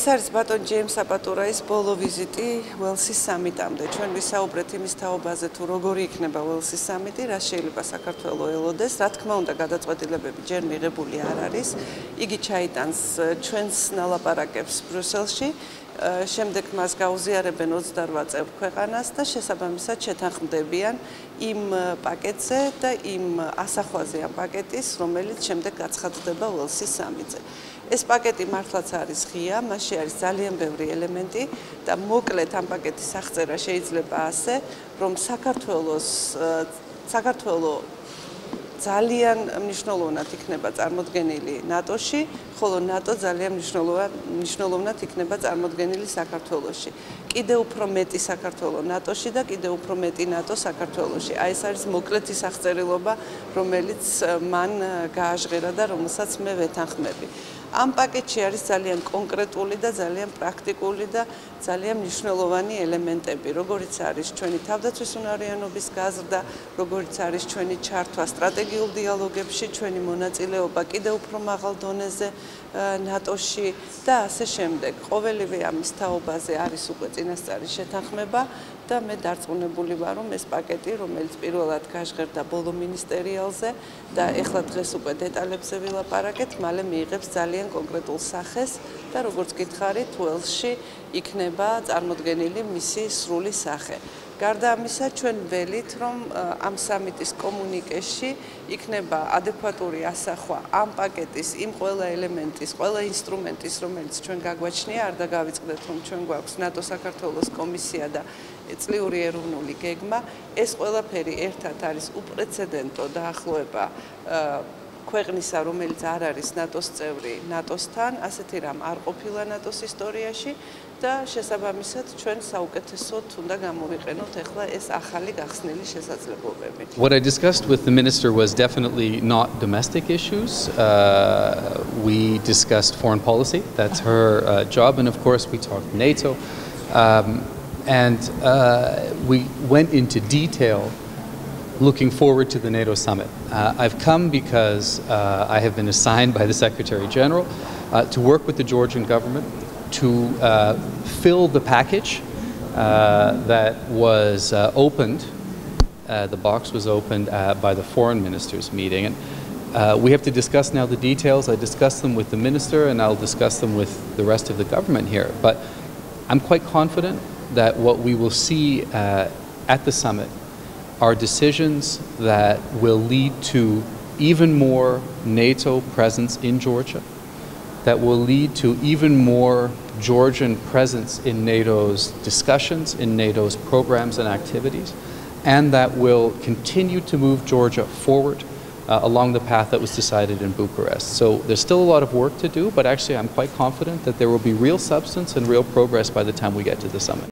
ეს არის ბატონ ჯეიმს აპატურაის ბოლო ვიზიტი ველსის სამიტამდე. ჩვენ ვისაუბრეთ იმის თაობაზე, თუ როგორი იქნება ველსის სამიტი, რა შეიძლება საქართველო ელოდეს. რა თქმა უნდა, გადაწყვეტილებები ჯერ მიღებული არ არის. იგი ჩაიტანს ჩვენს ნალაპარაკებს ბრიუსელში. შემდეგ მას გაუზიარებენ 28 წევრ ქვეყანას და შესაბამისად შეთანხმდებიან იმ პაკეტზე და იმ ასახვაზე ამ პაკეტის, რომელიც შემდეგ გაცხადდება ველსის სამიტზე. ეს პაკეტი მართლაც არის ღია, მასში არის ძალიან ბევრი ელემენტი და მოკლედ ამ პაკეტის აღწერა შეიძლება ასე, რომ საქართველო ძალიან მნიშვნელოვნად იქნება წარმოდგენილი ნატოში, ხოლო ნატო ძალიან მნიშვნელოვნად იქნება წარმოდგენილი საქართველოში. კიდევ უფრო მეტი საქართველო ნატოში და კიდევ უფრო მეტი ნატო საქართველოში. აი ეს არის მოკლედ ის აღწერილობა, რომელიც მან გააჟღერა და რომელსაც მე ვეთანხმები. ამ პაკეტში არის ძალიან კონკრეტული და ძალიან პრაქტიკული და ძალიან მნიშვნელოვანი ელემენტები, როგორიც არის ჩვენი თავდაცვის უნარიანობის გაზრდა, როგორიც არის ჩვენი ჩართვა სტრატეგიულ დიალოგებში, ჩვენი მონაწილეობა კიდევ უფრო მაღალ დონეზე ნატოში და ასე შემდეგ. ყოველივე ამის თაობაზე არის უკვე წინასწარი შეთანხმება და მე დარწმუნებული ვარ, რომ ეს პაკეტი, რომელიც პირველად გაჟღერდა ბოლო მინისტერიალზე და ეხლა დღეს უკვე დეტალებზე ვილაპარაკეთ, მალე მიიღებს ძალიან კონკრეტულ სახეს და როგორც გითხარით, ველსში იქნება წარმოდგენილი მისი სრული სახე. გარდა ამისა, ჩვენ ველით, რომ ამ სამიტის კომუნიკეში იქნება ადეკვატური ასახვა ამ პაკეტის, იმ ყველა ელემენტის, ყველა ინსტრუმენტის, რომელიც ჩვენ გაგვაჩნია, არ დაგავიწყდეთ, რომ ჩვენ გვაქვს ნატო საქართველოს კომისია და წლიური ეროვნული გეგმა. ეს ყველაფერი ერთად არის უპრეცედენტო დაახლოება ქვეყნისა, რომელიც არ არის ნატოს წევრი ნატოსთან, ასეთი რამ არ ყოფილა ნატოს ისტორიაში და შესაბამისად ჩვენ საუკეთესოდ უნდა გამოვიყენოთ ახლა ეს ახალი გახსნილი შესაძლებლობები. What I discussed with the minister was definitely not domestic issues. We discussed foreign policy. That's her job, and of course we talked NATO. We went into detail looking forward to the NATO summit. I've come because I have been assigned by the Secretary General to work with the Georgian government to fill the package that was opened. The box was opened by the foreign ministers meeting. And we have to discuss now the details. I discussed them with the minister and I'll discuss them with the rest of the government here. But I'm quite confident that what we will see at the summit are decisions that will lead to even more NATO presence in Georgia, that will lead to even more Georgian presence in NATO's discussions, in NATO's programs and activities, and that will continue to move Georgia forward along the path that was decided in Bucharest. So there's still a lot of work to do, but actually I'm quite confident that there will be real substance and real progress by the time we get to the summit.